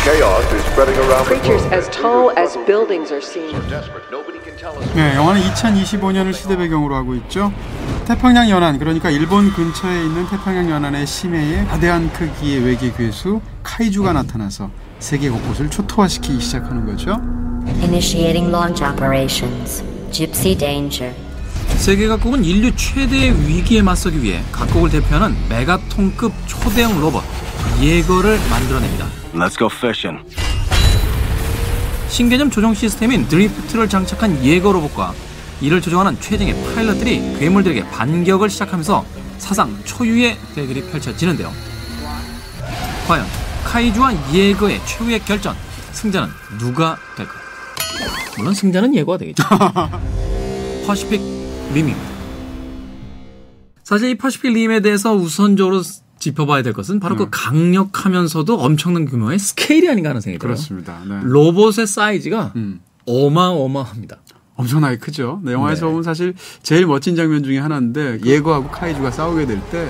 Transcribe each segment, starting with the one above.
Creatures as tall as buildings are seen. 네, 영화는 2025년을 시대 배경으로 하고 있죠. 태평양 연안, 그러니까 일본 근처에 있는 태평양 연안의 심해에 거대한 크기의 외계 괴수 카이주가 나타나서 세계 곳곳을 초토화시키기 시작하는 거죠. Initiating launch operations. Gypsy danger. 세계 각국은 인류 최대의 위기에 맞서기 위해 각국을 대표하는 메가톤급 초대형 로봇 예거를 만들어냅니다. Let's go fishing. 신개념 조종 시스템인 드리프트를 장착한 예거 로봇과 이를 조종하는 최정예 파일럿들이 괴물들에게 반격을 시작하면서 사상 초유의 대결이 펼쳐지는데요. 과연 카이주와 예거의 최후의 결전, 승자는 누가 될까요? 물론 승자는 예거가 되겠죠. 퍼시픽 림입니다. 사실 이 퍼시픽 림에 대해서 우선적으로 짚어봐야 될 것은 바로 그 강력하면서도 엄청난 규모의 스케일이 아닌가 하는 생각이 들어요. 그렇습니다. 네. 로봇의 사이즈가 어마어마합니다. 엄청나게 크죠. 네, 영화에서 보면 사실 제일 멋진 장면 중에 하나인데 예거하고 카이주가 싸우게 될 때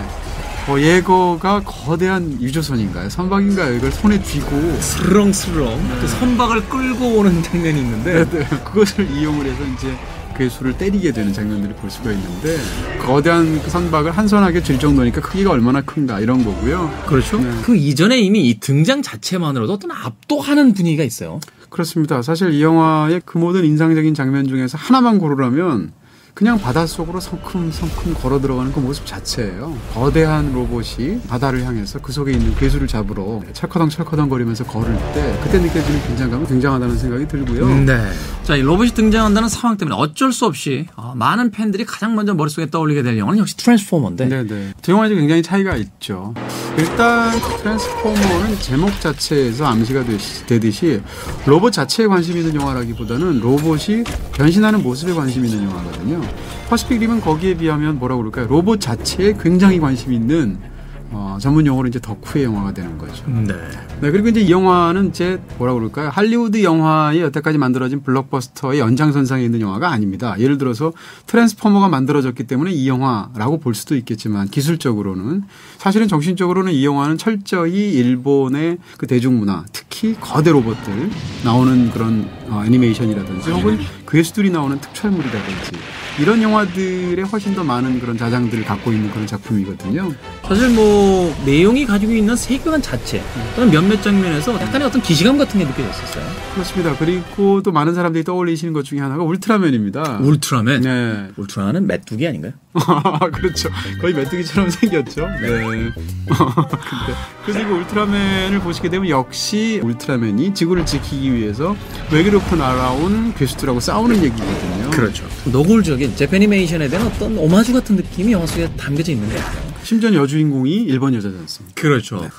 예거가 거대한 유조선인가요? 선박인가요? 이걸 손에 쥐고 스렁스렁 그 선박을 끌고 오는 장면이 있는데 그것을 이용을 해서 이제 괴수를 때리게 되는 장면들을 볼 수가 있는데 거대한 그 선박을 한손하게 쥘 정도니까 크기가 얼마나 큰가 이런 거고요. 그렇죠. 네. 그 이전에 이미 이 등장 자체만으로도 어떤 압도하는 분위기가 있어요. 그렇습니다. 사실 이 영화의 그 모든 인상적인 장면 중에서 하나만 고르라면 그냥 바닷속으로 성큼성큼 걸어 들어가는 그 모습 자체예요. 거대한 로봇이 바다를 향해서 그 속에 있는 괴수를 잡으러 철커덩철커덩 거리면서 걸을 때 그때 느껴지는 긴장감이 굉장하다는 생각이 들고요. 네. 자, 이 로봇이 등장한다는 상황 때문에 어쩔 수 없이 많은 팬들이 가장 먼저 머릿속에 떠올리게 될 영화는 역시 트랜스포머인데. 네네. 두 영화에 굉장히 차이가 있죠. 일단 트랜스포머는 제목 자체에서 암시가 되듯이 로봇 자체에 관심 있는 영화라기보다는 로봇이 변신하는 모습에 관심 있는 영화거든요. 퍼시픽 림은 거기에 비하면 뭐라고 그럴까요? 로봇 자체에 굉장히 관심 있는 전문 용어로 이제 덕후의 영화가 되는 거죠. 네. 네, 그리고 이제 이 영화는 이제 뭐라고 그럴까요? 할리우드 영화에 여태까지 만들어진 블록버스터의 연장선상에 있는 영화가 아닙니다. 예를 들어서 트랜스포머가 만들어졌기 때문에 이 영화라고 볼 수도 있겠지만 기술적으로는 사실은 정신적으로는 이 영화는 철저히 일본의 그 대중문화, 특히 거대 로봇들 나오는 그런 애니메이션이라든지 혹은 괴수들이 나오는 특촬물이라든지 이런 영화들에 훨씬 더 많은 그런 자장들을 갖고 있는 그런 작품이거든요. 사실 뭐 내용이 가지고 있는 세계관 자체 또는 몇몇 장면에서 약간의 어떤 기시감 같은 게 느껴졌었어요. 그렇습니다. 그리고 또 많은 사람들이 떠올리시는 것 중에 하나가 울트라맨입니다. 울트라맨? 네. 울트라맨은 메뚜기 아닌가요? 그렇죠. 거의 메뚜기처럼 생겼죠. 네. 그리고 울트라맨을 보시게 되면 역시 울트라맨이 지구를 지키기 위해서 외계로부터 날아온 괴수들하고 싸우는 얘기거든요. 그렇죠. 노골적인 재패니메이션에 대한 어떤 오마주 같은 느낌이 영화 속에 담겨져 있는 것 같아요. 심지어 여주인공이 일본 여자지 않습니까? 그렇죠. 네.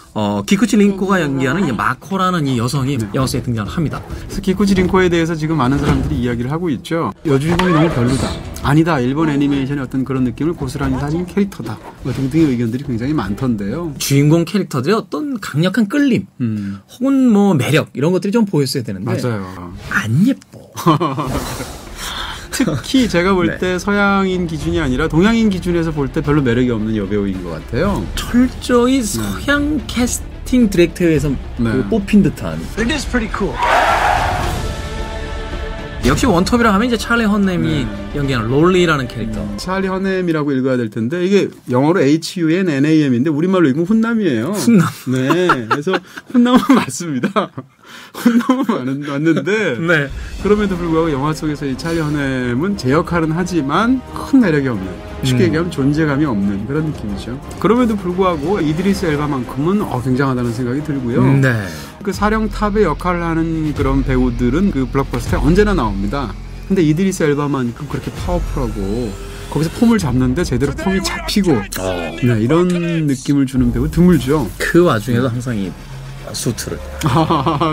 기쿠치 린코가 연기하는 이 마코라는 이 여성이 영화 속에 등장을 합니다. 그래서 기쿠치 린코에 대해서 지금 많은 사람들이 이야기를 하고 있죠. 여주인공이 너무 별로다. 아니다. 일본 애니메이션의 어떤 그런 느낌을 고스란히 가진 캐릭터다. 등등의 의견들이 굉장히 많던데요. 주인공 캐릭터들의 어떤 강력한 끌림 혹은 뭐 매력 이런 것들이 좀 보였어야 되는데 맞아요. 안 예뻐. 특히 제가 볼 때 서양인 기준이 아니라 동양인 기준에서 볼 때 별로 매력이 없는 여배우인 것 같아요. 철저히 서양 캐스팅 디렉터에서 뽑힌 듯한. It is pretty cool. 역시 원톱이라 하면 이제 찰리 헌넴이 연기하는 롤리라는 캐릭터. 찰리 헌넴이라고 읽어야 될 텐데 이게 영어로 HUNNAM인데 우리말로 읽으면 훈남이에요. 훈남. 네. 그래서 훈남은 맞습니다. 훈남은 맞는데 네. 그럼에도 불구하고 영화 속에서 이 찰리 헌넴은 제 역할은 하지만 큰 매력이 없는, 쉽게 얘기하면 존재감이 없는 그런 느낌이죠. 그럼에도 불구하고 이드리스 엘바만큼은 굉장하다는 생각이 들고요. 네. 그 사령탑의 역할을 하는 그런 배우들은 그 블록버스터에 언제나 나옵니다. 근데 이드리스 엘바만큼 그렇게 파워풀하고 거기서 폼을 잡는데 제대로 폼이 잡히고 네, 이런 느낌을 주는 배우 드물죠. 그 와중에도 항상 이 수트를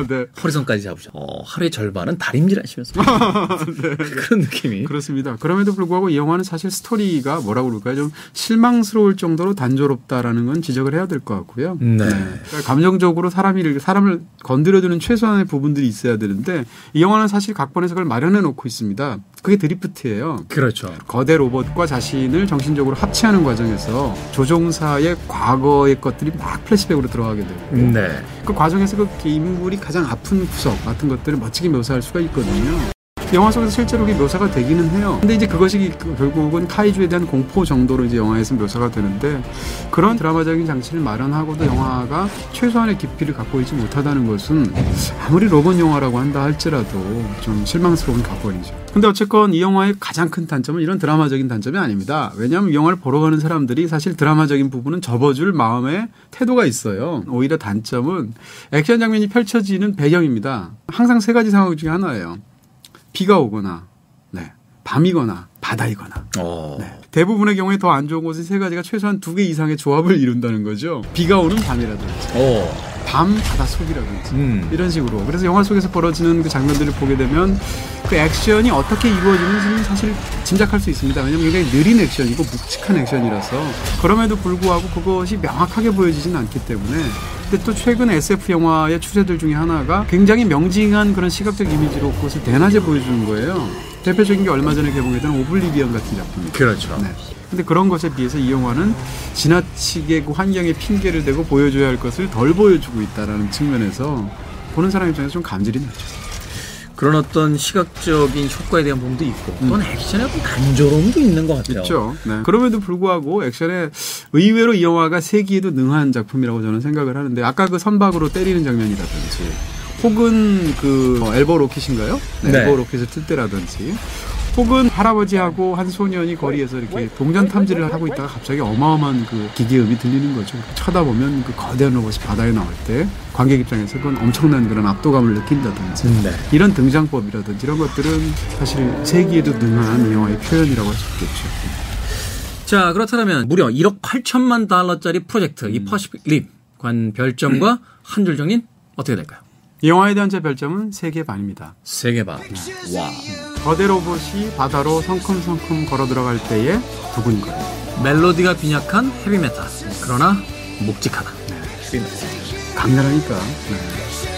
네. 허리선까지 잡으셔. 하루의 절반은 다림질 하시면서 네. 그런 느낌이. 그렇습니다. 그럼에도 불구하고 이 영화는 사실 스토리가 뭐라고 그럴까요? 좀 실망스러울 정도로 단조롭다라는 건 지적을 해야 될 것 같고요. 네. 그러니까 감정적으로 사람을 건드려주는 최소한의 부분들이 있어야 되는데 이 영화는 사실 각본에서 그걸 마련해 놓고 있습니다. 그게 드리프트예요. 그렇죠. 거대 로봇과 자신을 정신적으로 합치하는 과정에서 조종사의 과거의 것들이 막 플래시백으로 들어가게 되고 네. 그 과정에서 그 인물이 가장 아픈 구석 같은 것들을 멋지게 묘사할 수가 있거든요. 영화 속에서 실제로 그게 묘사가 되기는 해요. 근데 이제 그것이 결국은 카이주에 대한 공포 정도로 이제 영화에서 묘사가 되는데 그런 드라마적인 장치를 마련하고도 영화가 최소한의 깊이를 갖고 있지 못하다는 것은 아무리 로봇 영화라고 한다 할지라도 좀 실망스러운 각본이죠. 근데 어쨌건 이 영화의 가장 큰 단점은 이런 드라마적인 단점이 아닙니다. 왜냐하면 이 영화를 보러 가는 사람들이 사실 드라마적인 부분은 접어줄 마음의 태도가 있어요. 오히려 단점은 액션 장면이 펼쳐지는 배경입니다. 항상 세 가지 상황 중에 하나예요. 비가 오거나, 네, 밤이거나, 바다이거나. 네. 대부분의 경우에 더 안 좋은 곳은 세 가지가 최소한 2개 이상의 조합을 이룬다는 거죠. 비가 오는 밤이라든지, 밤 바다 속이라든지 이런 식으로. 그래서 영화 속에서 벌어지는 그 장면들을 보게 되면 그 액션이 어떻게 이루어지는지는 사실 짐작할 수 있습니다. 왜냐하면 굉장히 느린 액션이고 묵직한 액션이라서 그럼에도 불구하고 그것이 명확하게 보여지지는 않기 때문에. 근데 또 최근 SF 영화의 추세들 중에 하나가 굉장히 명징한 그런 시각적 이미지로 그것을 대낮에 보여주는 거예요. 대표적인 게 얼마 전에 개봉했던 오블리비언 같은 작품입니다. 그렇죠. 네. 근데 그런 것에 비해서 이 영화는 지나치게 그 환경에 핑계를 대고 보여줘야 할 것을 덜 보여주고 있다는 측면에서 보는 사람 입장에서 좀 감질이 나죠. 그런 어떤 시각적인 효과에 대한 부분도 있고 또는 액션의 어떤 단조로움도 있는 것 같아요. 있죠. 네. 그럼에도 불구하고 액션에 의외로 이 영화가 세기에도 능한 작품이라고 저는 생각을 하는데 아까 그 선박으로 때리는 장면이라든지 혹은 그 엘보 로켓인가요? 네. 엘보 로켓을 틀 때라든지 혹은 할아버지하고 한 소년이 거리에서 이렇게 동전 탐지를 하고 있다가 갑자기 어마어마한 그 기계음이 들리는 거죠. 쳐다보면 그 거대한 로봇이 바다에 나올 때 관객 입장에서 그건 엄청난 그런 압도감을 느낀다든지 이런 등장법이라든지 이런 것들은 사실 세기에도 능한 이 영화의 표현이라고 할 수 있겠죠. 자, 그렇다면 무려 1억 8천만 달러짜리 프로젝트 이 퍼시픽 림 관 별점과 한 줄 정리는 어떻게 될까요? 이 영화에 대한 제 별점은 3개 반입니다. 3개 반. 와. 거대 로봇이 바다로 성큼성큼 걸어 들어갈 때의 두근거림. 멜로디가 빈약한 헤비메탈. 그러나 묵직하다. 강렬하니까. 네.